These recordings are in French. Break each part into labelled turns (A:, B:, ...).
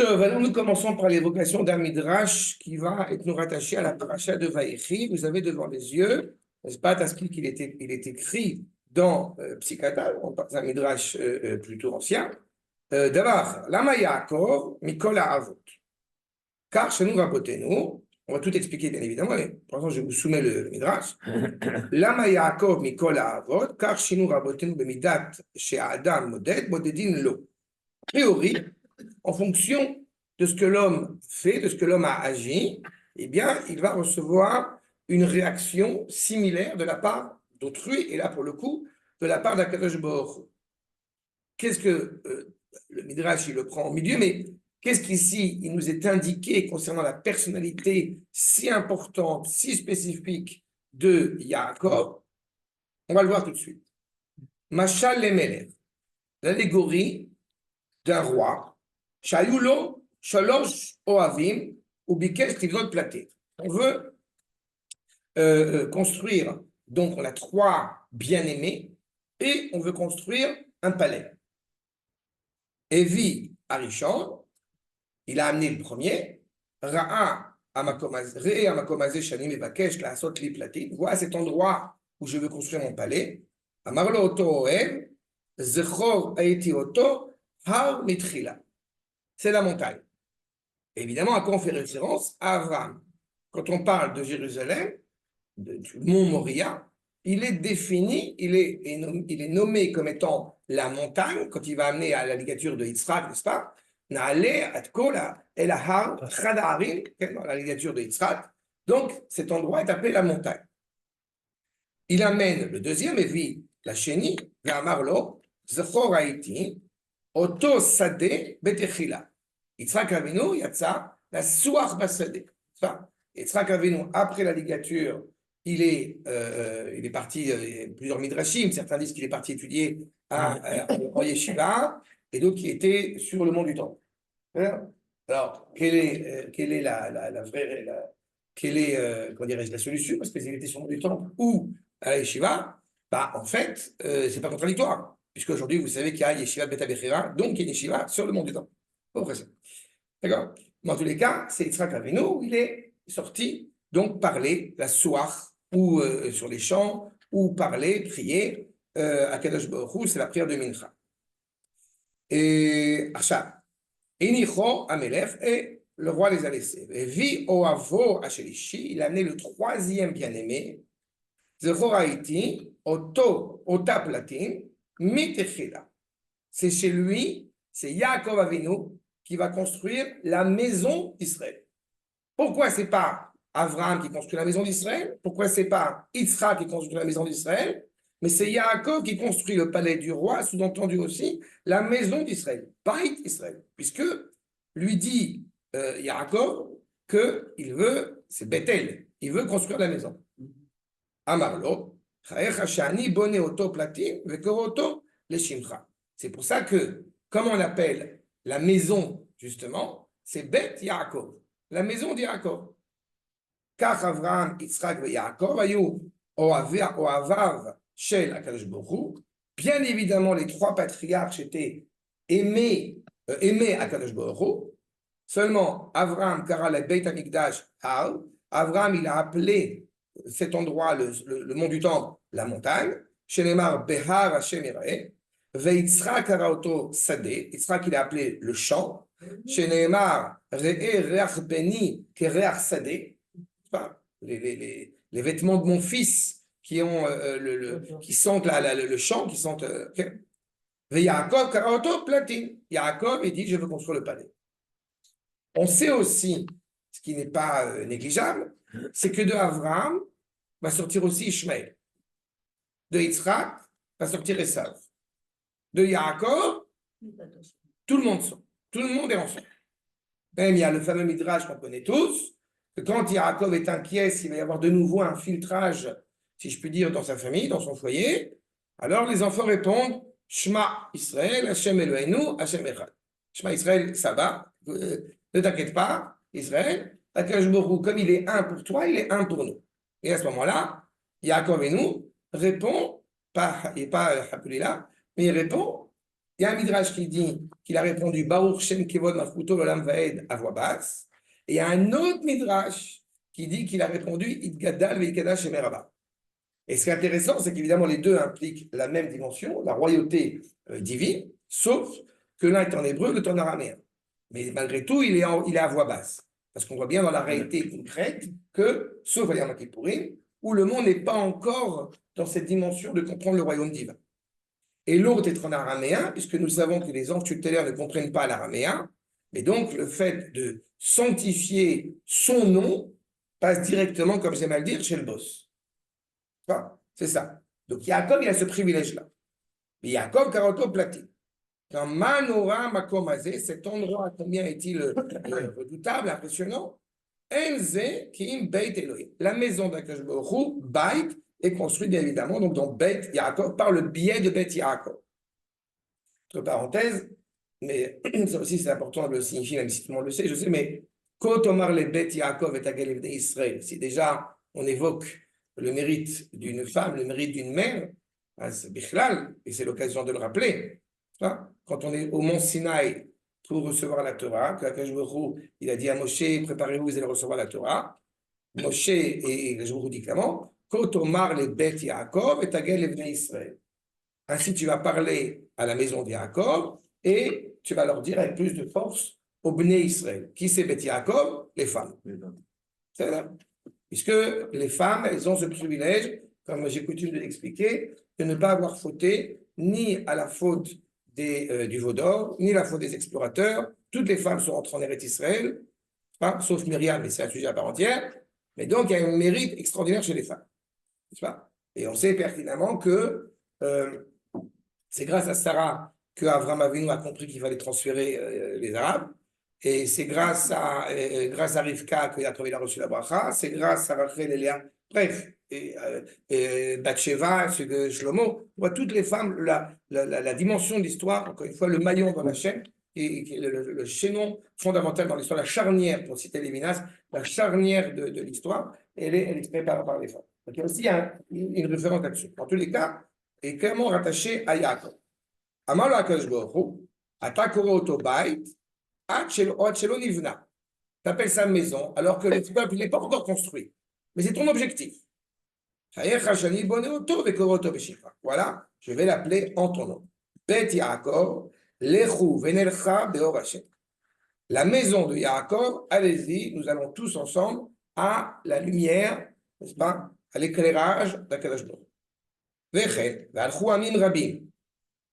A: Alors nous commençons par l'évocation d'un midrash qui va être nous rattaché à la paracha de Vaïchi. Vous avez devant les yeux, n'est-ce pas, Taskin, il est écrit dans Psychata, on parle d'un midrash plutôt ancien. D'abord, Lama Yaakov, Mikol Avot. Car chez nous, Rabotenu, on va tout expliquer bien évidemment, mais pour l'instant je vous soumets le midrash. Lama Yaakov, Mikol Avot, car chez nous, Rabotenu, Bemidat, chez Adam, Modet, Modedin Lo. A priori, en fonction de ce que l'homme fait, de ce que l'homme a agi, eh bien, il va recevoir une réaction similaire de la part d'autrui, et là, pour le coup, de la part d'Akadosh Baruch Hu. Qu'est-ce que le Midrash, il le prend au milieu, mais qu'est-ce qu'ici, il nous est indiqué concernant la personnalité si importante, si spécifique de Yaakov? On va le voir tout de suite. Machal Lemelech, l'allégorie d'un roi, Shayulo, Shalosh Oavim, ou Bikesh Livzot Platé. On veut construire, donc on a trois bien-aimés, et on veut construire un palais. Evi Arishon, il a amené le premier, Ra'a Amakomazé Shanim Evakesh, la Sot Li Platé. Voilà cet endroit où je veux construire mon palais. Amarlo Oto Oev, Zechor Aeti Oto, Har Mitrila. C'est la montagne. Évidemment, à quoi on fait référence? À Abraham. Quand on parle de Jérusalem, du mont Moria, il est défini, il est nommé comme étant la montagne, quand il va amener à la ligature de Yitzhak, n'est-ce pas? Naale Atkola Elahar Chadaharim, dans la ligature de Yitzhak. Donc, cet endroit est appelé la montagne. Il amène le deuxième, et vit la chénie, vers Marlo, Zechor Haïti, Oto Sade Betechila. Yitzhak Avinu, Yatsa, la Souach Basade. Yitzhak Avinu, après la ligature, il est parti, plusieurs midrashim, certains disent qu'il est parti étudier en yeshiva, et d'autres qui étaient sur le mont du Temple. Alors, quelle est la vraie, comment dirais-je, la solution? Parce qu'ils étaient sur le mont du Temple ou à la yeshiva, bah, en fait, c'est pas contradictoire. Puisqu'aujourd'hui, vous savez qu'il y a Yeshiva Beta Bechira, donc il y a une Yeshiva sur le mont du Temple. D'accord? Dans tous les cas, c'est Yitzhak Avinu, il est sorti, donc parler la soir, ou sur les champs, ou parler, prier, à Kadosh Baruch Hu, c'est la prière de Mincha. Et Acha, Enicho Amelech, et le roi les a laissés. Et Vi Oavo Ashelishi, il a amené le troisième bien-aimé, Zechor Haïti, Ota Platin, Mitechila. C'est chez lui, c'est Yaakov Avinu qui va construire la maison d'Israël. Pourquoi c'est pas Abraham qui construit la maison d'Israël? Pourquoi c'est pas Yitzhak qui construit la maison d'Israël? Mais c'est Yaakov qui construit le palais du roi, sous-entendu aussi la maison d'Israël, Beit Israël, puisque lui dit Yaakov qu'il veut, c'est Bethel, il veut construire la maison. Amarlo, c'est pour ça que, comment on appelle la maison, justement, c'est Bet Yaakov, la maison de Yaakov. Car Avraham, Yitzhak et Yaakov, Oavav Shel Akadosh Baruch Hu. Bien évidemment, les trois patriarches étaient aimés Akadosh Baruch Hu. Seulement, Avraham, Kara le Beit HaMikdash, Avraham, il a appelé cet endroit, le mont du Temple, la montagne. Shenemar Behar Hashem Yireh. Veitzrak Karaoto Sade. Yitzhak, il a appelé le champ. Shenemar Re'e Reach Beni Kereach Sade. Les vêtements de mon fils qui ont qui sentent le champ, qui sentent. Yaakov Karaoto Platin. Yaakov, il dit je veux construire le palais. On sait aussi, ce qui n'est pas négligeable, c'est que de Avraham va sortir aussi Ishmaël. De Yitzhak va sortir Esav. De Yaakov, tout le monde sort. Tout le monde est ensemble. Même il y a le fameux Midrash qu'on connaît tous, que quand Yaakov est inquiet, s'il va y avoir de nouveau un filtrage, si je puis dire, dans sa famille, dans son foyer, alors les enfants répondent Shema Israël, Hashem Eloheinu, Hashem Echad. Shema Israël, ça va, ne t'inquiète pas, Israël, Akadosh Baruch Hu, comme il est un pour toi, il est un pour nous. Et à ce moment-là, Yaakov et nous répond, il n'est pas appelé là, mais il répond Il y a un midrash qui dit qu'il a répondu Baruch Shem Kevod Malchuto L'Olam Vaed à voix basse. Et il y a un autre midrash qui dit qu'il a répondu Idgadal Veikadash Shemer Rabba. Et ce qui est intéressant, c'est qu'évidemment, les deux impliquent la même dimension, la royauté divine, sauf que l'un est en hébreu, l'autre en araméen. Mais malgré tout, il est à voix basse. Parce qu'on voit bien dans la réalité concrète que, sauf à Yom Kippourim, où le monde n'est pas encore dans cette dimension de comprendre le royaume divin. Et l'autre est en araméen, puisque nous savons que les anges tutélaires ne comprennent pas l'araméen, mais donc le fait de sanctifier son nom passe directement, comme j'aime à le dire, chez le boss. Enfin, c'est ça. Donc Yaakov, il a ce privilège-là. Mais Yaakov, Karoto, platine. Dans Manora Makomazé, cet endroit, combien est-il redoutable, impressionnant? Enze Kim Beit Elohim. La maison d'Akadosh Baruch Hu, Beit, est construite bien évidemment donc dans Beit Yaakov par le biais de Beit Yaakov. Entre parenthèses, mais ça aussi c'est important de le signifier, même si tout le monde le sait, je sais, mais quand Omar le Beit Yaakov est à Galilée Israël, si déjà on évoque le mérite d'une femme, le mérite d'une mère, c'est Bichlal, et c'est l'occasion de le rappeler. Quand on est au mont Sinaï pour recevoir la Torah, il a dit à Moshe, préparez-vous, vous allez recevoir la Torah. Moshe et je vous dis clairement, quand Omar le Beit Yaakov et Tagel Evnei Israël. Ainsi, tu vas parler à la maison de Yaakov et tu vas leur dire avec plus de force au Bnei Israël. Qui c'est Beit Yaakov? Les femmes. C'est là. Puisque les femmes, elles ont ce privilège, comme j'ai coutume de l'expliquer, de ne pas avoir fauté ni à la faute du veau d'or, ni la faute des explorateurs. Toutes les femmes sont rentrées en Eretz Israël, sauf Myriam, mais c'est un sujet à part entière. Mais donc, il y a un mérite extraordinaire chez les femmes. N'est-ce pas? Et on sait pertinemment que c'est grâce à Sarah que Avraham Avinu a compris qu'il fallait transférer les Arabes. Et c'est grâce à Rivka que Yaakov a reçu la bracha. C'est grâce à Rachel et Léa. Bref, et Bathsheba, c'est de Shlomo. On voit toutes les femmes, la dimension de l'histoire, encore une fois, le maillon dans la chaîne, et le chaînon fondamental dans l'histoire, la charnière, pour citer Lévinas, la charnière de l'histoire, elle est exprimée par les femmes. Donc il y a aussi une référence là-dessus. En tous les cas, est clairement rattaché à Yaakov. Amar Akadosh Baruch Hu, Ata koro oto bait, ad shelo nivna. Tu appelles ça maison, alors que le peuple n'est pas encore construit. Mais c'est ton objectif. Voilà, je vais l'appeler en ton nom. Bet Yaakov, lechu venelcha beor Hashem. La maison de Yaakov, allez-y, nous allons tous ensemble à la lumière, n'est-ce pas, à l'éclairage d'Akadosh Baruch Hu.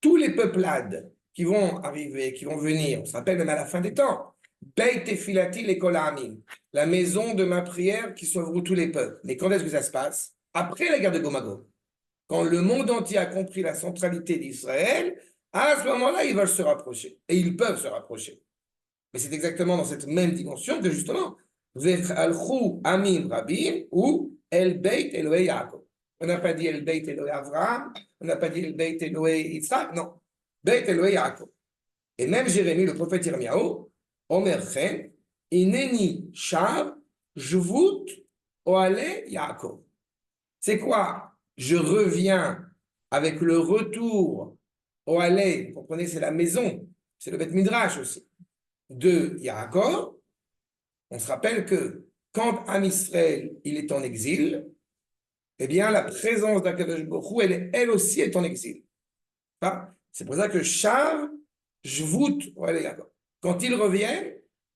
A: Tous les peuplades qui vont arriver, qui vont venir, on se rappelle même à la fin des temps, Beit Tefilati l'Ekol Ha'amim, la maison de ma prière qui s'ouvre tous les peuples. Mais quand est-ce que ça se passe? Après la guerre de Gog-Magog. Quand le monde entier a compris la centralité d'Israël, à ce moment-là, ils veulent se rapprocher. Et ils peuvent se rapprocher. Mais c'est exactement dans cette même dimension que justement, Vechalchu Amim Rabim ou El Beit Elohei Yaakov. On n'a pas dit El Beit Elohei Avraham, on n'a pas dit El Beit Elohei Yitzhak, non. Beit Elohei Yaakov. Et même Jérémie, le prophète Yirmiyahu, Omer Chen, Ineni Shav, Jvut, Oale Yaakov. C'est quoi? Je reviens avec le retour Oale, vous comprenez, c'est la maison, c'est le Beth Midrash aussi, de Yaakov. On se rappelle que quand Am Israël, il est en exil, eh bien, la présence d'Akadosh Baruch Hu, elle aussi est en exil. C'est pour ça que Shav, Jvut, quand ils reviennent,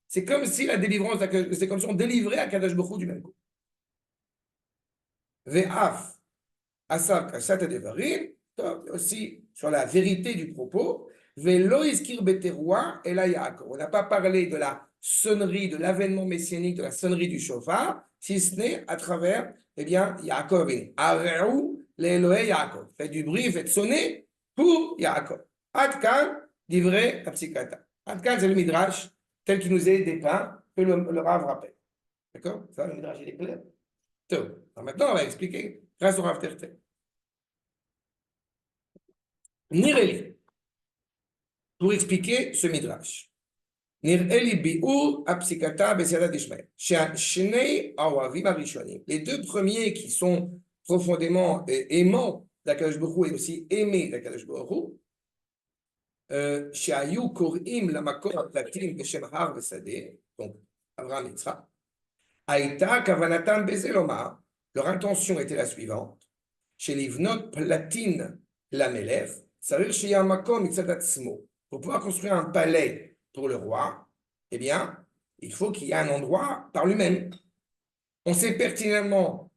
A: c'est comme si la délivrance, c'est comme si on délivrait Akadosh Baruch Hu du même coup. Ve'af, Asav, Kashat Devarim, aussi sur la vérité du propos, Ve'lo iskir beteroua et la Yaakov. On n'a pas parlé de la sonnerie, de l'avènement messianique, de la sonnerie du chauffard, si ce n'est à travers, eh bien, Yaakov. Areu l'Elohei Yaakov. Faites du bruit, faites sonner pour Yaakov. Adkan, livré à Psychata. Adkan, c'est le Midrash tel qu'il nous est dépeint, que le Rav rappelle. D'accord? Ça, le Midrash, il est clair. Alors maintenant, on va expliquer grâce au Rav Tertel. Nireli, pour expliquer ce Midrash. Nireli bi'ur apsikata b'siada d'Ishmael. Shnei awavim arishonim. Les deux premiers qui sont profondément aimants d'Akadosh Baruch Hu et aussi aimés d'Akadosh Baruch Hu, שהיו קוראים למקום הפלטין בשם הר ושדה, donc Abraham et Yitzhak, הייתה כוונתם בזה לומר, leur intention était la suivante, שלבנות פלטין למלך, צריך שיהיה המקום מצד עצמו. Pour pouvoir construire un palais pour le roi, eh bien, il faut qu'il y ait un endroit par lui-même. On sait pertinemment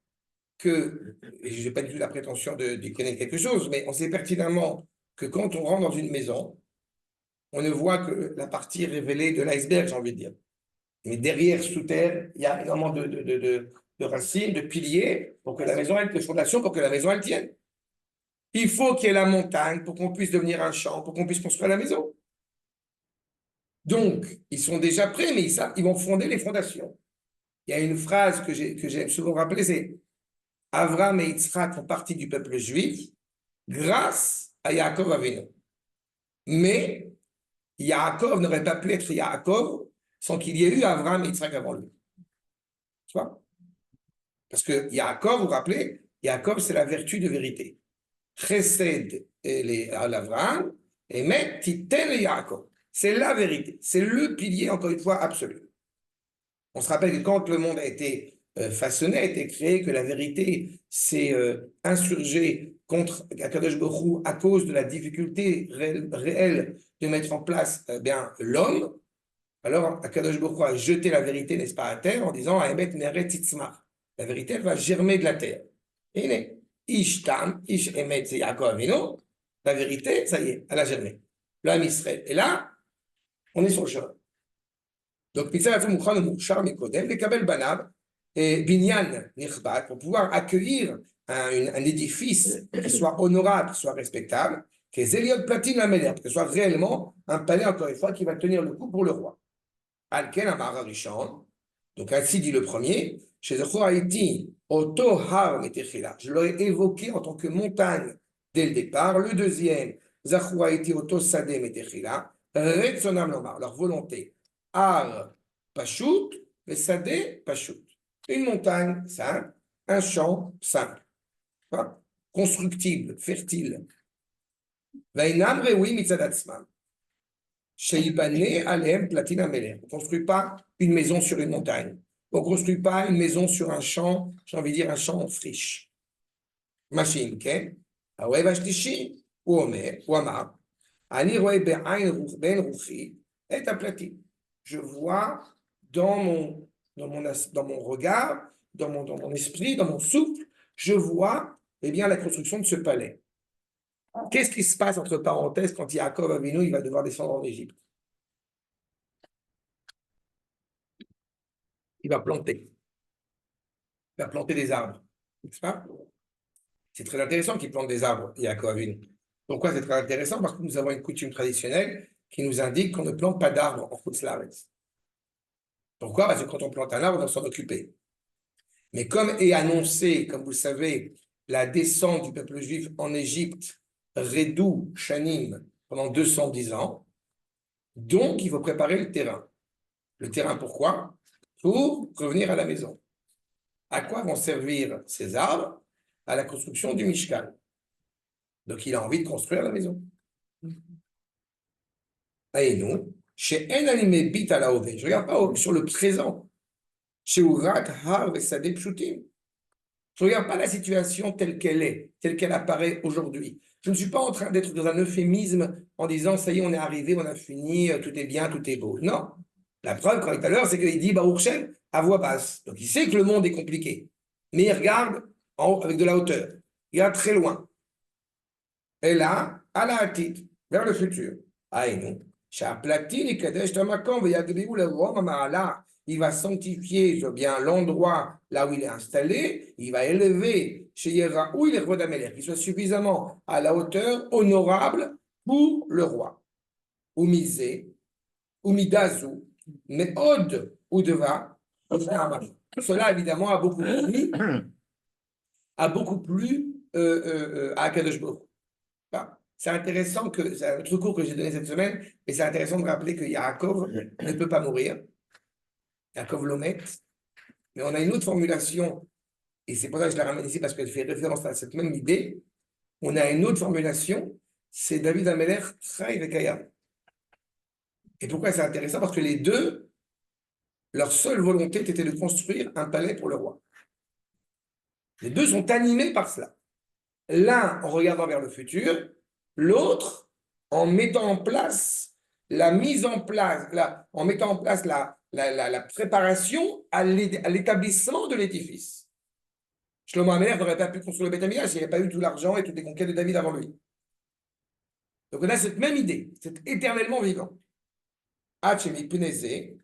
A: que, et je n'ai pas du tout la prétention de connaître quelque chose, mais on sait pertinemment que quand on rentre dans une maison, on ne voit que la partie révélée de l'iceberg, j'ai envie de dire. Mais derrière, sous terre, il y a énormément de racines, de piliers, pour que la maison, de fondations, pour que la maison, elle tienne. Il faut qu'il y ait la montagne pour qu'on puisse devenir un champ, pour qu'on puisse construire la maison. Donc, ils sont déjà prêts, mais ils vont fonder les fondations. Il y a une phrase que j'aime souvent rappeler, c'est Abraham et Yitzhak font partie du peuple juif grâce à Yaakov Avinu. Mais Yaakov n'aurait pas pu être Yaakov sans qu'il y ait eu Abraham et Yitzhak avant lui. Tu vois? Parce que Yaakov, vous vous rappelez, Yaakov, c'est la vertu de vérité. Chesed à l'Avraham, et met Titen et Yaakov. C'est la vérité. C'est le pilier, encore une fois, absolu. On se rappelle que quand le monde a été façonné, a été créé, que la vérité s'est insurgée contre Akadosh Baruch Hu à cause de la difficulté réelle de mettre en place bien l'homme, alors Akadosh Baruch Hu a jeté la vérité, n'est-ce pas, à terre, en disant Aemet Meret Titzmar. La vérité, elle va germer de la terre. Et il est Ishtam, Ish Emet, c'est Yaakov Avinu. La vérité, ça y est, elle a germé. L'homme Israël. Et là, on est sur le chemin. Donc, Pizza Rafou Mouchan Mouchar Mikodem, les Kabel Banab, et Binyan Nichbat, pour pouvoir accueillir un édifice qui soit honorable, qui soit respectable, qui est Zéliot Platine Lameler, que ce soit réellement un palais, encore une fois, qui va tenir le coup pour le roi. Alken Amara Rishon, donc ainsi dit le premier, chez Zechor Haïti, Oto Har Metechila, je l'aurais évoqué en tant que montagne dès le départ. Le deuxième, Zechor Haïti, Oto Sade Metechila, Retsonam Lomar, leur volonté. Ar Pashut, et Sade Pashut. Une montagne simple, un champ simple, hein? Constructible, fertile. Vainam Rewi Mitzadatzman. On ne construit pas une maison sur une montagne. On ne construit pas une maison sur un champ, j'ai envie de dire un champ en friche. Machine, ok? Ou Omer, ou Amar. Je vois dans mon regard, dans mon esprit, dans mon souffle, je vois eh bien, la construction de ce palais. Qu'est-ce qui se passe entre parenthèses quand Yaakov Avinu il va devoir descendre en Égypte? Il va planter. Il va planter des arbres. N'est-ce pas? C'est très intéressant qu'il plante des arbres, Yaakov Avinu. Pourquoi c'est très intéressant? Parce que nous avons une coutume traditionnelle qui nous indique qu'on ne plante pas d'arbres en Chutz-Laaretz. Pourquoi? Parce que quand on plante un arbre, on doit s'en occuper. Mais comme est annoncé, comme vous le savez, la descente du peuple juif en Égypte, Redou, Shanim, pendant 210 ans, donc il faut préparer le terrain. Le terrain pourquoi? Pour revenir à la maison. À quoi vont servir ces arbres? À la construction du Mishkan. Donc il a envie de construire la maison. Et nous, chez En Animé Bit à la Ove, je ne regarde pas sur le présent. Chez Urak, Har et Sadeh Pshutim. Je ne regarde pas la situation telle qu'elle est, telle qu'elle apparaît aujourd'hui. Je ne suis pas en train d'être dans un euphémisme en disant ça y est, on est arrivé, on a fini, tout est bien, tout est beau. Non. La preuve, quand il est à l'heure, c'est qu'il dit Baruch Shem à voix basse. Donc il sait que le monde est compliqué. Mais il regarde en haut avec de la hauteur. Il regarde très loin. Et là, à la hâtite, vers le futur. Aïnou. Il va sanctifier bien l'endroit là où il est installé, il va élever chez Yeraou, il est roi d'Améler, qu'il soit suffisamment à la hauteur honorable pour le roi. Umizé, Umidazou, mais Od Udeva, cela évidemment a beaucoup plu à Akadosh Baruch Hu. C'est intéressant que, c'est un autre cours que j'ai donné cette semaine, mais c'est intéressant de rappeler que Yaakov ne peut pas mourir. Yaakov l'omet. Mais on a une autre formulation, et c'est pour ça que je la ramène ici, parce qu'elle fait référence à cette même idée. On a une autre formulation c'est David Amelech Chai Vekayam. Et pourquoi c'est intéressant? Parce que les deux, leur seule volonté était de construire un palais pour le roi. Les deux sont animés par cela. L'un en regardant vers le futur, l'autre en mettant en place la mise en place, en mettant en place la préparation à l'établissement de l'édifice. Shlomo Amelech n'aurait pas pu construire le Beth Amikdash s'il n'y avait pas eu tout l'argent et toutes les conquêtes de David avant lui. Donc on a cette même idée, c'est éternellement vivant. Hachemi Pneze,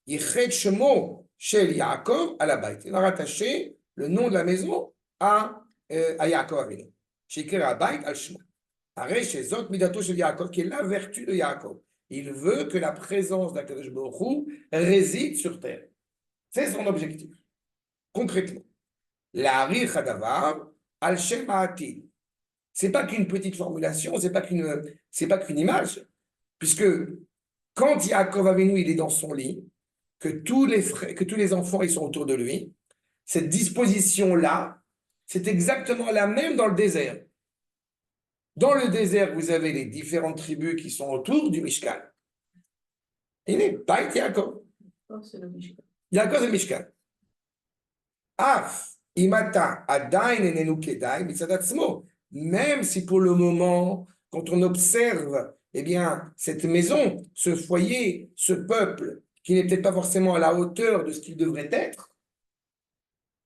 A: Yichet Shemo Shel Yaakov à la Baït. Il a rattaché le nom de la maison à Yaakov Avinu. Shikra Baït al Shmo. Aré Shezot Midato Shel Yaakov, qui est la vertu de Yaakov. Il veut que la présence d'Akadosh Baruch Hu réside sur terre. C'est son objectif, concrètement. La Arich Hadavar al Shem Ha'atid. C'est pas qu'une petite formulation, c'est pas qu'une image, puisque quand Yaakov Avinu il est dans son lit, que tous les enfants ils sont autour de lui, cette disposition-là, c'est exactement la même dans le désert. Dans le désert, vous avez les différentes tribus qui sont autour du Mishkan. Il n'est pas Yaakov. Yaakov c'est le Mishkan. Af, imata, adain enenu kedai, mitzadatzmo. Même si pour le moment, quand on observe, eh bien, cette maison, ce foyer, ce peuple, qui n'est peut-être pas forcément à la hauteur de ce qu'il devrait être,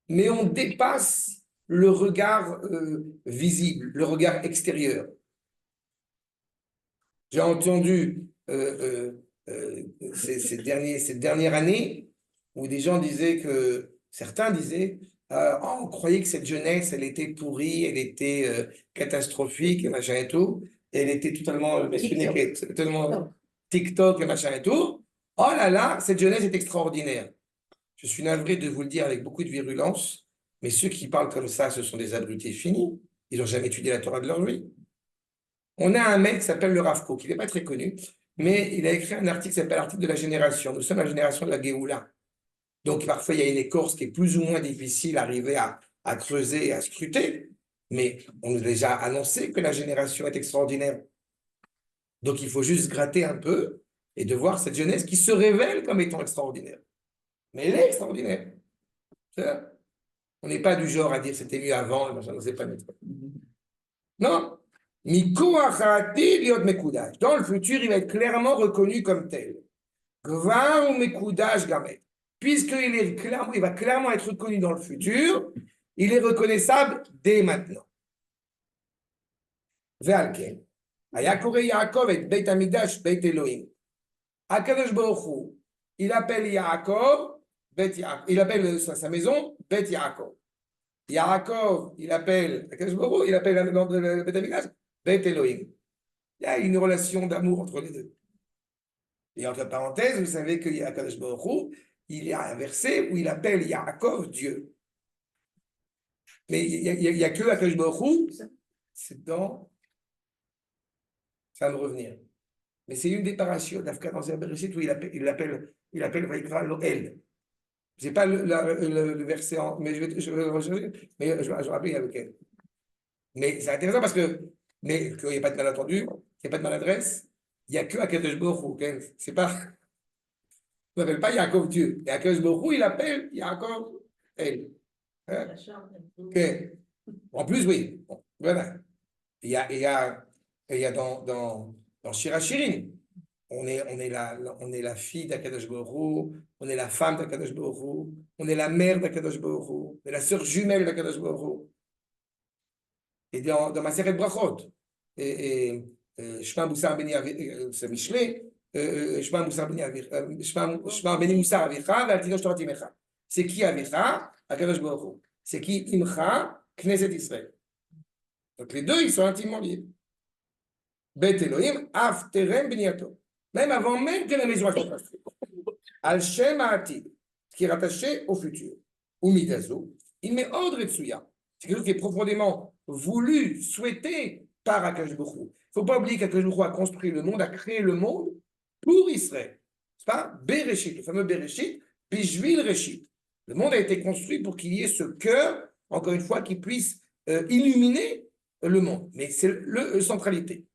A: mais on dépasse le regard visible, le regard extérieur. J'ai entendu ces dernières années où des gens disaient certains disaient, on croyait que cette jeunesse, elle était pourrie, elle était catastrophique, et machin et tout, et elle était totalement TikTok et machin et tout. Oh là là, cette jeunesse est extraordinaire. Je suis navré de vous le dire avec beaucoup de virulence, mais ceux qui parlent comme ça, ce sont des abrutis finis. Ils n'ont jamais étudié la Torah de leur vie. On a un mec qui s'appelle le Rav Kook, il n'est pas très connu, mais il a écrit un article qui s'appelle l'article de la génération. Nous sommes la génération de la Géoula. Donc parfois, il y a une écorce qui est plus ou moins difficile à arriver à creuser et à scruter, mais on nous a déjà annoncé que la génération est extraordinaire. Donc il faut juste gratter un peu et de voir cette jeunesse qui se révèle comme étant extraordinaire. Mais elle est extraordinaire. On n'est pas du genre à dire c'était mieux avant, et machin, c'est pas mieux. Non. Dans le futur, il va être clairement reconnu comme tel. Puisqu'il il va clairement être reconnu dans le futur, il est reconnaissable dès maintenant. Ve'alken, Hayakore Yaakov et Beit Amidash Beit Elohim. Akadosh Baruch Hu, il appelle Yaakov, il appelle sa maison Beit Yaakov. Yaakov, il appelle Akadosh Baruch Hu, il appelle le Beit Amidash Beit Elohim. Il y a une relation d'amour entre les deux. Et entre parenthèses, vous savez qu'il y a Akadosh Baruch Hu, il y a un verset où il appelle Yaakov Dieu. Mais il n'y a que Akadosh Baruch Hu, c'est dans. Ça va me revenir. Mais c'est une des parachutes d'Afka dans un Bereshit où il appelle Vaikra Loel. Je n'ai pas le verset, mais je vais rechercher, mais je vais rappeler avec elle. Mais c'est intéressant parce que, mais qu'il n'y a pas de malentendu, il n'y a pas de maladresse, il n'y a que Akadosh Baruch Hu. C'est pas. On n'appelle pas Yaakov Dieu. Et Akadosh Baruch Hu, il appelle Yaakov El. Hein? Okay. En plus, oui. Bon, voilà. Il y a dans Shir HaShirim, on est la fille d'Akadosh Baruch Hu, on est la femme d'Akadosh Baruch Hu, on est la mère d'Akadosh Baruch Hu, on est la sœur jumelle d'Akadosh Baruch Hu. Et dans Maseret Brachot, Shema Moussar Beni c'est Michelet, Shema Beni Moussar Avicha, Ve'al Torah Timecha. C'est qui Avicha? Akadosh Baruch Hu. C'est qui Imcha? Knesset Israël. Donc les deux, ils sont intimement liés. Bet Elohim, Av Terem Beniato. Même avant même que la maison soit construite. Al Shem Ha'atid, qui est rattaché au futur. Ou Midazo, il met ordre et Tsuya. C'est quelque chose qui est profondément voulu, souhaité par Akadosh Baruch Hu. Il ne faut pas oublier qu'Akadosh Baruch Hu a construit le monde, a créé le monde pour Israël. C'est pas Bereshit, le fameux Bereshit, Bishvil Reshit. Le monde a été construit pour qu'il y ait ce cœur, encore une fois, qui puisse illuminer le monde. Mais c'est la centralité.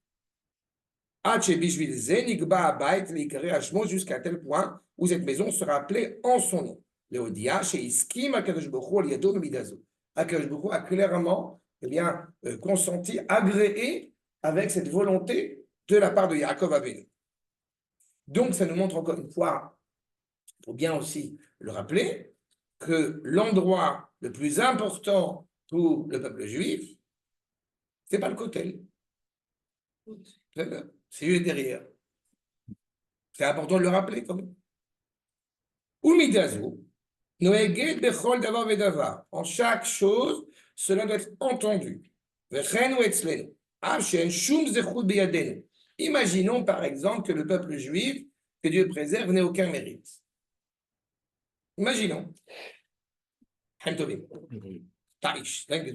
A: Jusqu'à tel point où cette maison sera appelée en son nom. Léodia, chez Iskim, Akadosh Baruch Hu, Liado Midazo. Akadosh Baruch Hu a clairement consenti, agréé avec cette volonté de la part de Yaakov Avinu. Donc, ça nous montre encore une fois, il faut bien aussi le rappeler, que l'endroit le plus important pour le peuple juif, ce n'est pas le Kotel. C'est juste derrière. C'est important de le rappeler quand même. Umidazo, noeged bechol davar vedavar. En chaque chose, cela doit être entendu. Vechenu etzlenu. Avshen shum zechut beyadenu. Imaginons par exemple que le peuple juif, que Dieu préserve, n'ait aucun mérite. Imaginons. Hamtovim. Taish, danke.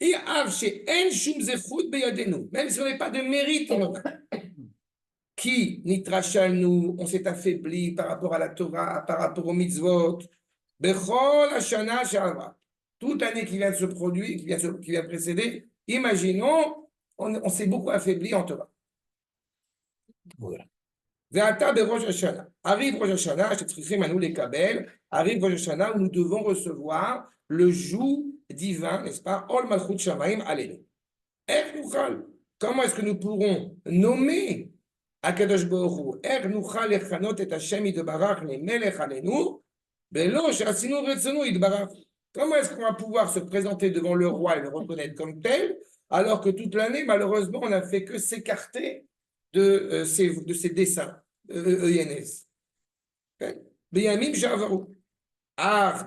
A: Et même si on n'a pas de mérite, qui nitrachal nous, on s'est affaibli par rapport à la Torah, par rapport aux mitzvot, bechol hashana shava, toute année qui vient de se produire, qui vient de précéder, imaginons, on s'est beaucoup affaibli en Torah. Voilà. Arrive Rosh Hashanah, arrive Rosh Hashanah où nous devons recevoir le joug divin, n'est-ce pas? Ol Malchut Shamayim Alelu. Comment est-ce que nous pourrons nommer Akadosh Baruch Hu? Nuchal echanot et Hashem yitbarach lemelech alenu, belo she'asinu retzonu yitbarach. Comment est-ce qu'on va pouvoir se présenter devant le roi et le reconnaître comme tel, alors que toute l'année, malheureusement, on n'a fait que s'écarter de ces dessins ENS. Beyamim Javaru.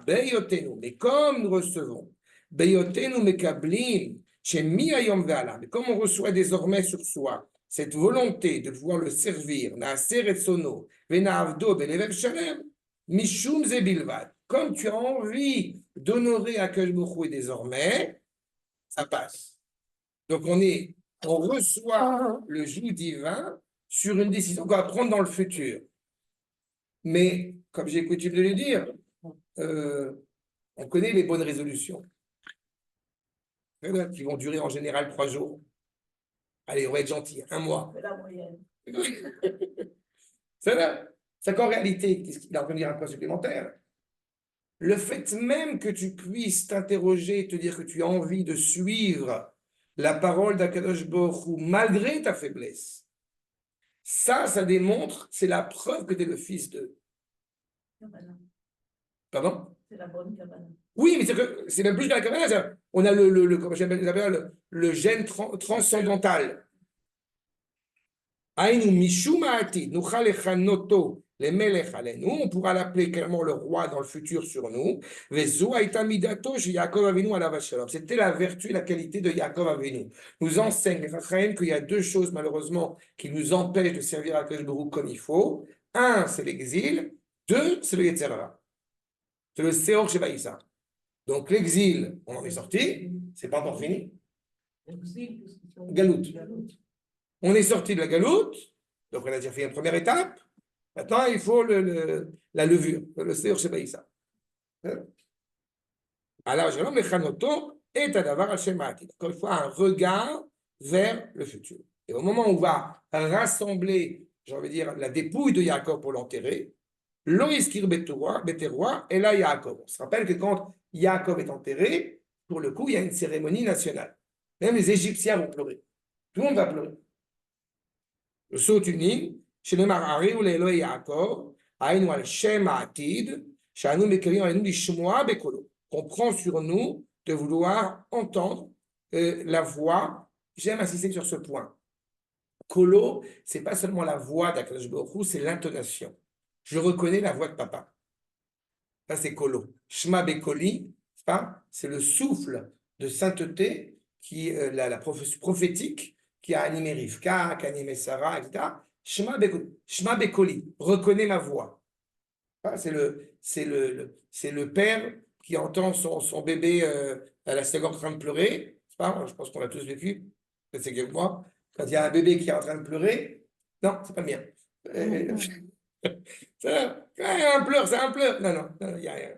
A: Beyotenu. Mais comme nous recevons, Beyotenu Mekablim, Shemi Ayom Ve'ala. Mais comme on reçoit désormais sur soi cette volonté de pouvoir le servir, Naaser et Sono, Venaavdo, Belever Shalem, Mishum Zebilvad. Comme tu as envie d'honorer Akadosh Baruch Hu désormais, ça passe. Donc on reçoit le joug divin sur une décision qu'on va prendre dans le futur. Mais, comme j'ai coutume de le dire, on connaît les bonnes résolutions, qui vont durer en général 3 jours. Allez, on va être gentil, 1 mois. C'est la moyenne. C'est vrai. C'est qu'en réalité, qu'est-ce qu'il a en train de dire un point supplémentaire? Le fait même que tu puisses t'interroger, te dire que tu as envie de suivre la parole d'Akadosh Baruch Hu malgré ta faiblesse, ça démontre, c'est la preuve que tu es le fils de. Pardon? C'est la bonne Kabbalah. Oui, mais c'est même plus que la Kabbalah. On a comment j'appelle, le gène transcendantal. Aïnou mishum ha'atid, nuchal echanoto lemelech alenu. On pourra l'appeler clairement le roi dans le futur sur nous. Vezo haïta midato chez Yaakov Avinu alav shalom. C'était la vertu et la qualité de Yaakov Avinu. Nous enseigne les Chachamim qu'il y a 2 choses malheureusement qui nous empêchent de servir Akadosh Baruch Hu comme il faut. 1, c'est l'exil. 2, c'est le Yetzer Hara. C'est le Seor Shebaïsa. Donc l'exil, on en est sorti, c'est pas encore fini. Galout. On est sorti de la galoute, donc on a déjà fait une première étape. Maintenant, il faut la levure, le Seor Shebaïsa. Alors, je vais Mechanoto et Tadavar Hashem Ma'atid. Encore une fois, un regard vers le futur. Et au moment où on va rassembler, j'ai envie de dire, la dépouille de Yaakov pour l'enterrer, Loïskir Beteroa, et là Yaakov. On se rappelle que quand Yaakov est enterré, pour le coup, il y a une cérémonie nationale. Même les Égyptiens vont pleurer. Tout le monde va pleurer. Le saut unim, chez les Marari ou les Elohei Yaakov, Aïnou al Shem Atid, Shanou Mekerim Aïnou Lishmoa Bekolo. On prend sur nous de vouloir entendre la voix. J'aime insister sur ce point. Kolo, c'est pas seulement la voix d'Akadosh Baruch Hu, c'est l'intonation. Je reconnais la voix de papa. Ça, c'est Kolo. Shma Bekoli, c'est le souffle de sainteté la prophétique qui a animé Rivka, qui a animé Sarah, etc. Shma Bekoli, reconnais ma voix. C'est le père qui entend son bébé à la seconde en train de pleurer. Je pense qu'on l'a tous vécu. C'est que moi, quand il y a un bébé qui est en train de pleurer, non, c'est pas le mien. C'est un pleur, c'est un pleur. Non, il n'y a rien.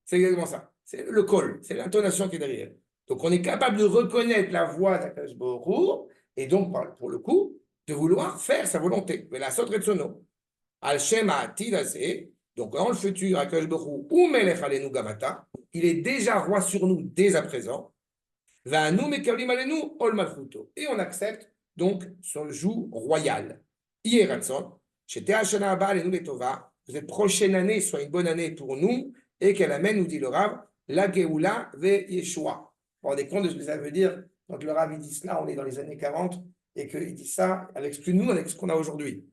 A: C'est exactement ça. C'est le col, c'est l'intonation qui est derrière. Donc, on est capable de reconnaître la voix d'Akadosh Baruch Hu, et donc, pour le coup, de vouloir faire sa volonté. Mais la sotre de sono. Al-Shem ha'atid hazeh, donc dans le futur, Akadosh Baruch Hu, ou Melech Aleinu Gamata, il est déjà roi sur nous dès à présent. Va'anu mekablim alenu ol malchuto. Et on accepte donc son joug royal. Yeratson, j'étais Hashana Abba alenu letova. Cette prochaine année soit une bonne année pour nous et qu'elle amène, nous dit le Rav, la Geoula ve Yeshua. Vous vous rendez compte de ce que ça veut dire quand le Rav il dit cela, on est dans les années 40 et qu'il dit ça avec ce que nous, avec ce qu'on a aujourd'hui.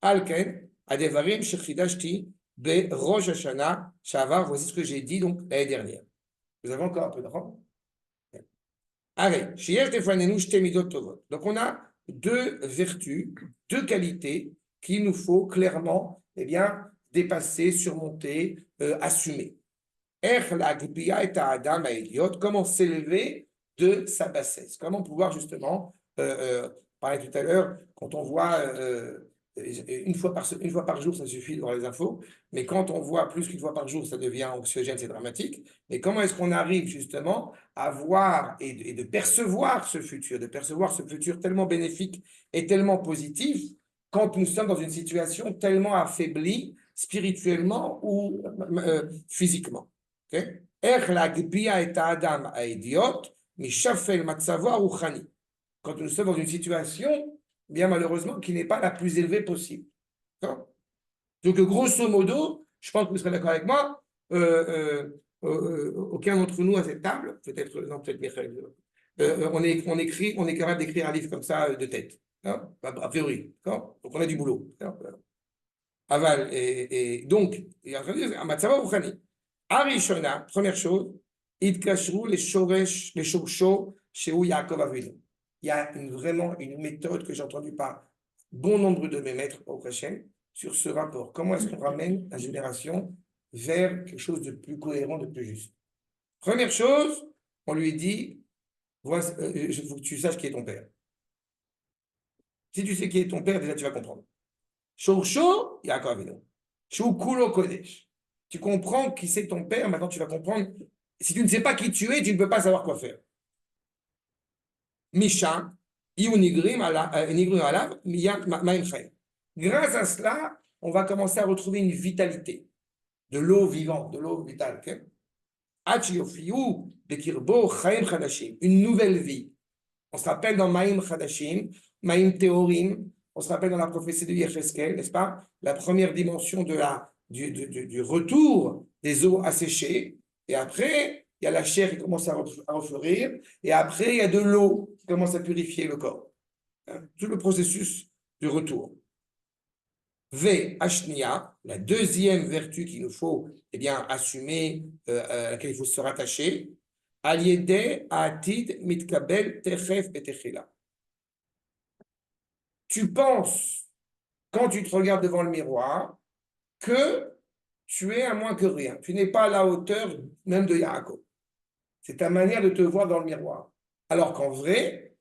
A: Alken, Adevarim, Shechidashti, Be Rosh Hashanah, Shavar, voici ce que j'ai dit donc l'année dernière. Vous avez encore un peu de temps? Allez, donc on a deux vertus, deux qualités qu'il nous faut clairement eh bien, dépasser, surmonter, assumer. Comment s'élever de sa bassesse? Comment pouvoir justement, parler tout à l'heure, quand on voit une fois par jour, ça suffit de voir les infos, mais quand on voit plus qu'une fois par jour, ça devient anxiogène, c'est dramatique. Mais comment est-ce qu'on arrive justement à voir et de percevoir ce futur tellement bénéfique et tellement positif quand nous sommes dans une situation tellement affaiblie spirituellement ou physiquement? Okay? Quand nous sommes dans une situation, bien malheureusement, qui n'est pas la plus élevée possible. Donc, grosso modo, je pense que vous serez d'accord avec moi, aucun d'entre nous à cette table, peut-être, non, peut-être Michael, on est capable d'écrire un livre comme ça de tête, hein, a priori. Donc, on a du boulot. Aval, et donc, il y a un matzava ruchani. Arishona, première chose, Idkashru les shoresh, les shorsho, chez Yaakov Avinu. Il y a vraiment une méthode que j'ai entendue par bon nombre de mes maîtres au Hashem sur ce rapport. Comment est-ce qu'on ramène la génération vers quelque chose de plus cohérent, de plus juste? Première chose, on lui dit, il faut que tu saches qui est ton père. Si tu sais qui est ton père, déjà tu vas comprendre. Shorsho, Yaakov Avinu. Shukulo Kodesh. Tu comprends qui c'est ton père, maintenant tu vas comprendre. Si tu ne sais pas qui tu es, tu ne peux pas savoir quoi faire. Misha, grâce à cela, on va commencer à retrouver une vitalité, de l'eau vivante, de l'eau vitale. Une nouvelle vie. On se rappelle dans Maïm Chadashim, Maïm Théorim, on se rappelle dans la prophétie de Yecheskel, n'est-ce pas? La première dimension du retour des eaux asséchées. Et après, il y a la chair qui commence à refleurir. Et après, il y a de l'eau qui commence à purifier le corps. Tout le processus du retour. V. Ashnia, la deuxième vertu qu'il nous faut eh bien, assumer, à laquelle il faut se rattacher. Aliede atid mitkabel techef betechila. Tu penses, quand tu te regardes devant le miroir, que tu es à moins que rien. Tu n'es pas à la hauteur même de Yaakov. C'est ta manière de te voir dans le miroir. Alors qu'en vrai,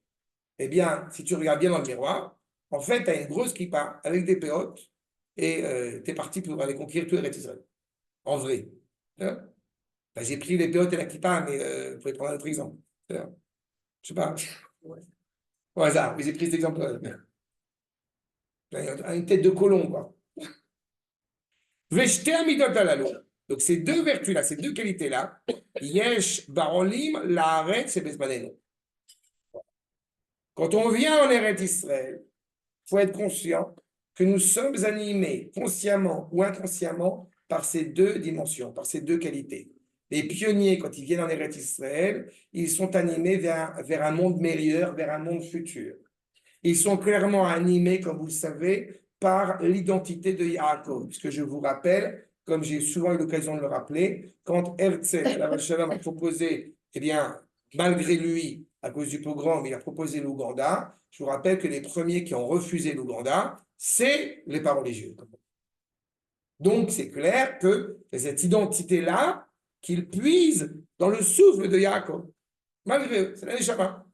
A: eh bien, si tu regardes bien dans le miroir, en fait, tu as une grosse kippa avec des péotes et tu es parti pour aller conquérir tout Eretz Israël. En vrai. Hein? Ben, j'ai pris les péotes et la kippa, mais vous pouvez prendre un autre exemple. Je ne sais pas. Au hasard, mais j'ai pris cet exemple. Une tête de colombe, quoi. Donc, ces deux vertus-là, ces deux qualités-là, yesh barolim laaretz et bezmanenu. Quand on vient en Eretz Israël, il faut être conscient que nous sommes animés consciemment ou inconsciemment par ces deux dimensions, par ces deux qualités. Les pionniers, quand ils viennent en Eretz Israël, ils sont animés vers un monde meilleur, vers un monde futur. Ils sont clairement animés, comme vous le savez, par l'identité de Yaakov. Puisque je vous rappelle, comme j'ai souvent eu l'occasion de le rappeler, quand Herzl, la Shalom, a proposé, eh bien, malgré lui, à cause du pogrom, il a proposé l'Ouganda. Je vous rappelle que les premiers qui ont refusé l'Ouganda, c'est les parents religieux. Donc, c'est clair que c'est cette identité-là qu'ils puisent dans le souffle de Yaakov. Malgré eux, c'est la Neshama.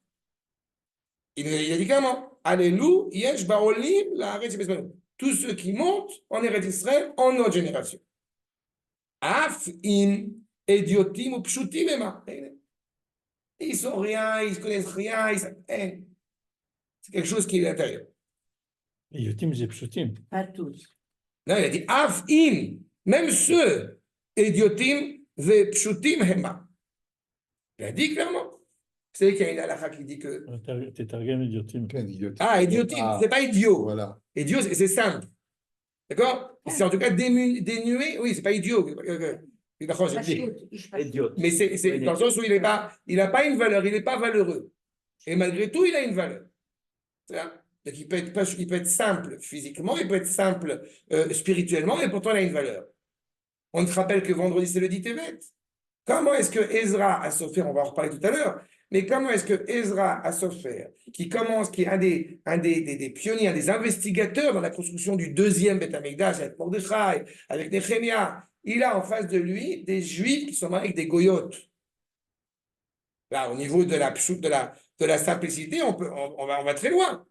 A: Il a dit comment? Alléluia, yesh baolim la haaretz bezmanenu. Tous ceux qui montent en Eretz Israël en notre génération. Af in idiotim ou pshutim ema. Ils sont rien, ils ne connaissent rien. C'est quelque chose qui est à l'intérieur.
B: Idiotim, c'est pshutim.
C: Pas tous.
A: Non, il a dit Af im, même ceux, idiotim, ve pshutim hema. Il a dit clairement. Vous savez qu'il y a une halakha qui dit que.
B: T'es targum idiotim.
A: Ah, idiotim, c'est pas idiot.
D: Voilà.
A: Idiot, c'est simple. D'accord? C'est en tout cas dénué. Oui, c'est pas idiot. D'accord, j'ai dit.
C: Idiot.
A: Mais c'est dans le sens où il n'a pas une valeur, il n'est pas valeureux. Et malgré tout, il a une valeur. C'est-à-dire, donc il peut être simple physiquement, il peut être simple spirituellement, et pourtant il a une valeur. On te rappelle que vendredi, c'est le dit Tevet. Comment est-ce que Ezra a Sofer, on va en reparler tout à l'heure, mais comment est-ce que Ezra a Sofer, qui est un des pionniers, un des investigateurs dans la construction du deuxième Beth Amikdash, avec Mordechai, avec Nehemia, il a en face de lui des Juifs qui sont mariés avec des goyotes. Là, au niveau de la simplicité, on va très loin.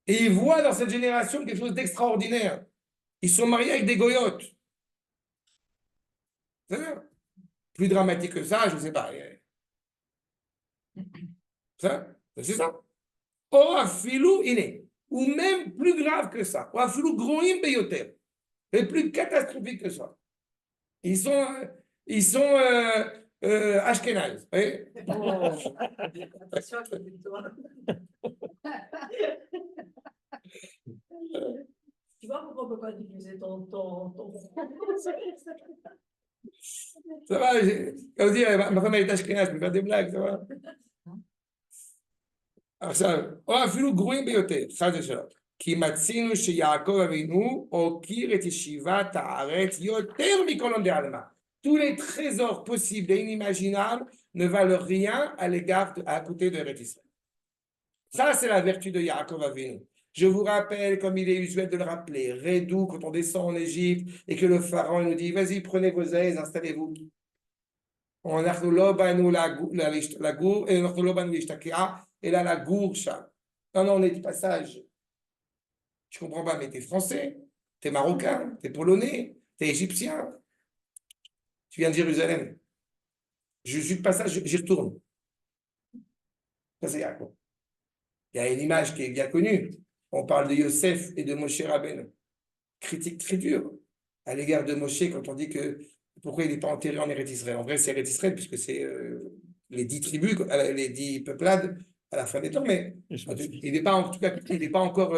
A: Et il voit dans cette génération quelque chose d'extraordinaire. Ils sont mariés avec des goyotes. Plus dramatique que ça, je ne sais pas. C'est ça. Ou afilou iné. Ou même plus grave que ça. Ou afilou groim beyoter. Et plus catastrophique que ça. Ils sont Ashkenaz.
C: Tu vois pourquoi on ne peut pas diffuser ton...
A: Ça va, comme dire, ma femme est Ashkenaz, je peux faire des blagues, ça va. עכשיו, או אפילו גרועים ביותר, חד ושלום, כי מצינו שיעקב אבינו הוקיר את ישיבת הארץ יותר מכל עומדי עלמא. Tous les trésors possibles et inimaginables ne valent rien à côté de Eretz Israël. Ça, c'est la vertu de Yaakov Avinu. Je vous rappelle, comme il est usuel de le rappeler, Redou, quand on descend en Égypte et que le pharaon nous dit, vas-y, prenez vos aises, installez-vous. On a la gour, et on a et là, la gourcha. Non, on est du passage. Je comprends pas, mais t'es français, t'es marocain, t'es polonais, t'es égyptien. Tu viens de Jérusalem. Je suis de passage, j'y retourne. Ça, c'est Yaakov. Il y a une image qui est bien connue. On parle de Yosef et de Moshe Rabbeinu. Critique très dure à l'égard de Moshe quand on dit que pourquoi il n'est pas enterré en Eretz Israël. En vrai, c'est Eretz Israël puisque c'est les 10 tribus, les 10 peuplades à la fin des temps, mais il n'est pas, en tout cas, il n'est pas encore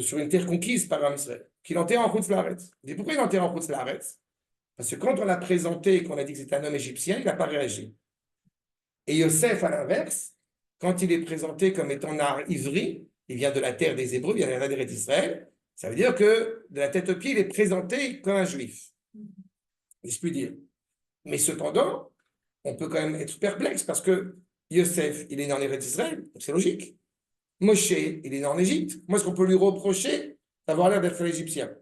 A: sur une terre conquise par Israël. Qu'il enterre en Chutz Laaretz. Et pourquoi il enterre en Chutz Laaretz? Parce que quand on l'a présenté et qu'on a dit que c'était un homme égyptien, il n'a pas réagi. Et Yosef, à l'inverse, quand il est présenté comme étant un ivri, il vient de la terre des Hébreux, il vient de la terre d'Israël, ça veut dire que de la tête aux pieds, il est présenté comme un juif. Si je puis dire. Mais cependant, on peut quand même être perplexe parce que Yosef, il est né en Eretz Israël, c'est logique. Moshe, il est né en Égypte. Moi, est-ce qu'on peut lui reprocher d'avoir l'air d'être un Égyptien?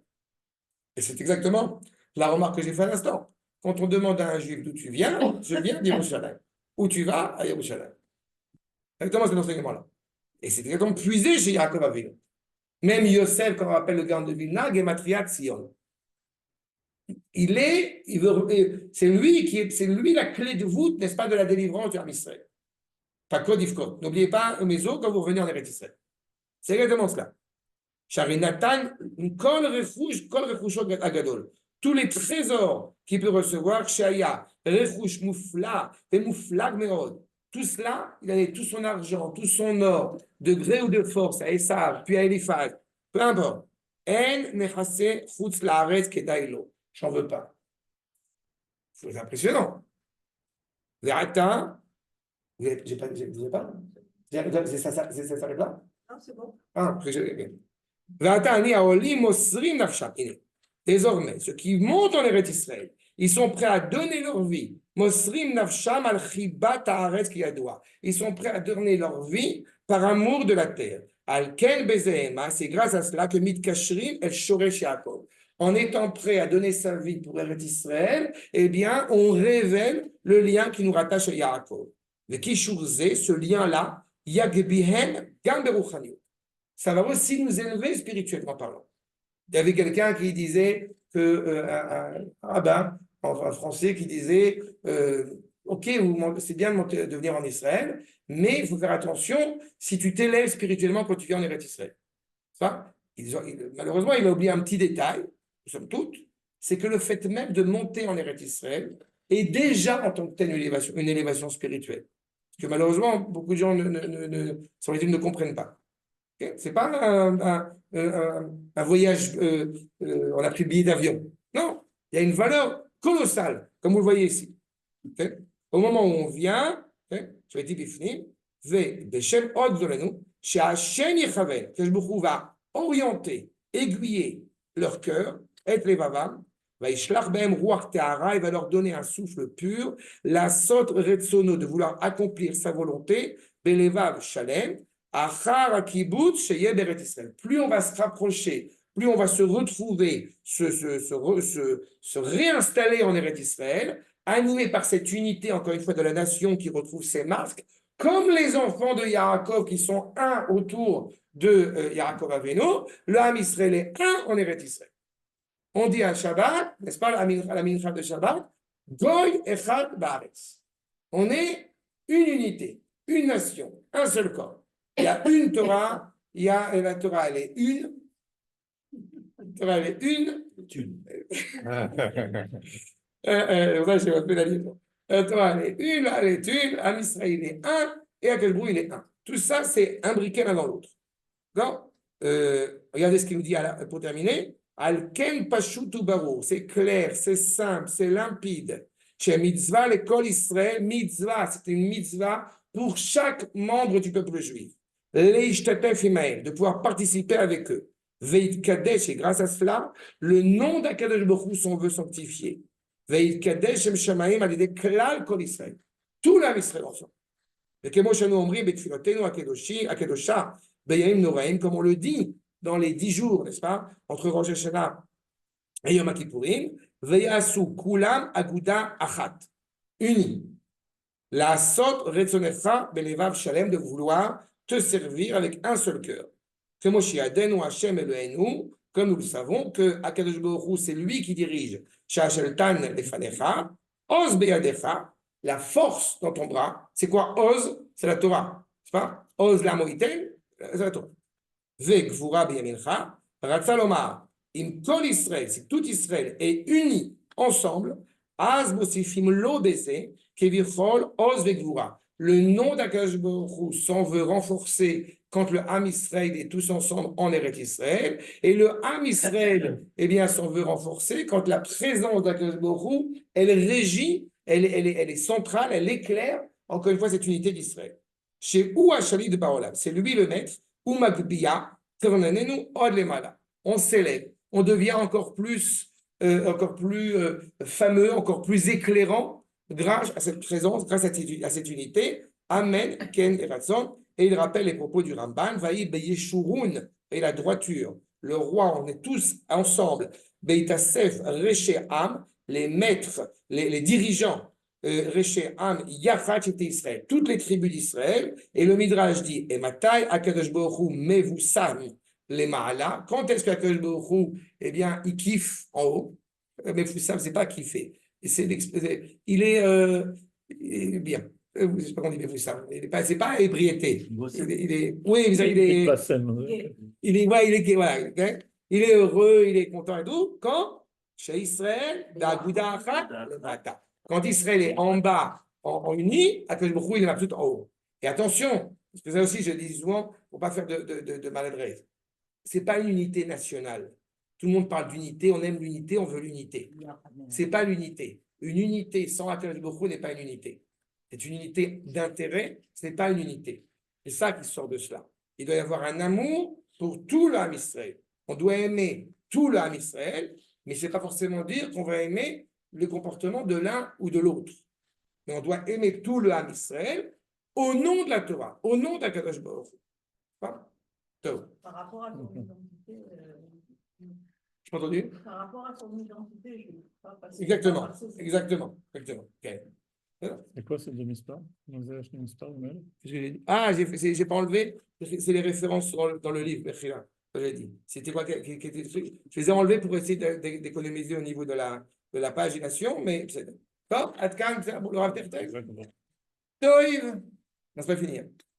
A: Et c'est exactement la remarque que j'ai faite à l'instant. Quand on demande à un juif d'où tu viens, je viens d'Yerushalayim. Où tu vas? À Yerushalayim. Exactement cet enseignement-là. Et c'est exactement puisé chez Yaakov Avinu. Même Yosef, quand on rappelle le Gaon de Vilna, Gematria Tzion. C'est lui la clé de voûte, n'est-ce pas, de la délivrance du Israël. N'oubliez pas, Mezo, quand vous revenez en Eretz Israël. C'est exactement cela. Sharinatan, kol rechushot agadol. Tous les trésors qu'il peut recevoir, Shaya, rechush moufla, et mouflag meod. Tout cela, il avait tout son argent, tout son or, de gré ou de force, à Esav, puis à Eliphaz, peu importe. En nechase chutz laaretz kedailo. J'en veux pas. C'est impressionnant. Verata, vous n'avez pas? Ça s'arrête là?
C: Non, c'est bon.
A: Ah, désormais, ceux qui montent en Eretz Israël, ils sont prêts à donner leur vie. Ils sont prêts à donner leur vie par amour de la terre. C'est grâce à cela que Mitkashrim el Shoresh Yaakov. En étant prêt à donner sa vie pour Eretz Israël, eh bien, on révèle le lien qui nous rattache à Yaakov. Le Kishurze, ce lien-là, Yagbihem Gam Beruchaniut. Ça va aussi nous élever spirituellement parlant. Il y avait quelqu'un qui disait que un rabbin en français qui disait ok, c'est bien de venir en Israël, mais il faut faire attention si tu t'élèves spirituellement quand tu viens en Eretz Israël. Ça, malheureusement, il a oublié un petit détail, somme toute, c'est que le fait même de monter en Eretz Israël est déjà en tant que tel une élévation spirituelle. Parce que malheureusement, beaucoup de gens sur les îles ne comprennent pas. Okay? Ce n'est pas un voyage, on a pris le billet d'avion. Non, il y a une valeur colossale, comme vous le voyez ici. Okay? Au moment où on vient, je vais dire Bifnim, Beshem Od Zolenu, She'Hashem Yechaven, que je va orienter, aiguiller leur cœur, être les vavam, Vaishlach Behem Ruach Tehara, il va leur donner un souffle pur, la sot retsono, de vouloir accomplir sa volonté, Belevav Shalem, Achar Akibut Sheye Beret Israël. Plus on va se rapprocher, plus on va se retrouver, se réinstaller en Eretz Israël, animé par cette unité, encore une fois, de la nation qui retrouve ses marques, comme les enfants de Yaakov qui sont un autour de Yaakov Aveno, le Ham Israël est un en Eretz Israël. On dit à Shabbat, n'est-ce pas, la mincha de Shabbat, Goy Echad Baaretz. On est une unité, une nation, un seul corps. Il y a une Torah, la Torah, elle est une. La Torah, elle est une. J'ai un peu la livre. La Torah, elle est une. Am Israël est un. Et Akadosh Baruch Hu, il est un. Tout ça, c'est imbriqué l'un dans l'autre. D'accord. Regardez ce qu'il nous dit pour terminer. Al-Ken Pashutu Barur. C'est clair, c'est simple, c'est limpide. Chez Mitzvah, l'école Israël, Mitzvah, c'est une mitzvah pour chaque membre du peuple juif. Leishtatef Imael, de pouvoir participer avec eux. Veit Kadesh, et grâce à cela, le nom d'Akadosh Baruch Hu s'en veut sanctifier. Veit Kadesh Shem Shamaim, à l'idée Klal Kol Israël. Tout l'âme Israël ensemble. Et Kemo Shanu Omri, Betfilotenu, Akedosha, Beyamim Noraim, comme on le dit dans les 10 jours, n'est-ce pas, entre Rosh Hashanah et Yom Kippourim, Veyasu Kulam Aguda Achat, unis. La sot retzonecha belevav shalem, de vouloir te servir avec un seul cœur. Que Moshe Adenu Hashem Eloheinu, comme nous le savons, que Akadosh Baruch Hu, c'est lui qui dirige Sha'asheltan lefanecha, Oz beyadecha, la force dans ton bras. C'est quoi Oz? C'est la Torah. C'est pas Oz la moïten, c'est la Torah. Vekvura beyamincha, Ratzalomar, im kol Israël, si tout Israël est uni ensemble, Az mosifim lo bese, kevirchol Oz vekvura. Le nom d'Akadosh Baruch Hu s'en veut renforcer quand le Ham Israël est tous ensemble en Eretz Israël, et le Ham Israël, eh bien, s'en veut renforcer quand la présence d'Akadosh Baruch Hu, elle régit, elle est centrale, elle éclaire, encore une fois, cette unité d'Israël. Chez Ouachali de Baolam, c'est lui le maître, Umagbiya, Ternanenu Od Lemala. On s'élève, on devient encore plus fameux, encore plus éclairant, grâce à cette présence, grâce à cette unité. Amen, Ken et Ratson. Et il rappelle les propos du Ramban, Vaï Beyeshurun, et la droiture. Le roi, on est tous ensemble. Beitasef, Reché Am, les maîtres, les dirigeants, Reché Am, Yachat et Israël, toutes les tribus d'Israël. Et le Midrash dit, et Matai, Akadosh Baruch Hu, Mevusam, les Ma'ala. Quand est-ce qu'Akadosh Baruch Hu, eh bien, il kiffe en haut? Mevusam, c'est pas kiffer. Il est bien. Je ne sais pas comment on dit Mevusam. C'est pas ébriété. Oui, il est heureux, il est content et tout. Quand chez Israël, quand Israël est en bas, en uni, Akadosh Baruch Hu, il est tout en haut. Et attention, parce que ça aussi, je dis souvent, il ne faut pas faire de maladresse. Ce n'est pas une unité nationale. Tout le monde parle d'unité, on aime l'unité, on veut l'unité. Ce n'est pas l'unité. Une unité sans Akadosh Baruch Hu n'est pas une unité. C'est une unité d'intérêt, ce n'est pas une unité. C'est ça qui sort de cela. Il doit y avoir un amour pour tout le Ham Israël. On doit aimer tout le Ham Israël, mais ce n'est pas forcément dire qu'on va aimer le comportement de l'un ou de l'autre. Mais on doit aimer tout le Ham Israël au nom de la Torah, au nom d'Akadosh Baruch Hu.
C: Par rapport à ton identité.
A: Je m'ai entendu?
C: Par rapport à ton identité, je ne peux pas passer.
A: Exactement. Okay.
B: C'est quoi ces deux mispar?
A: Ah, j'ai pas enlevé. C'est les références dans le livre, Bechira. J'ai dit. C'était quoi qui était. Je les ai enlevés pour essayer d'économiser au niveau de la pagination, mais c'est טוב, עד כאן זה אמור לרב תכתב.
B: Exactement.
A: טוב, אז pas finir.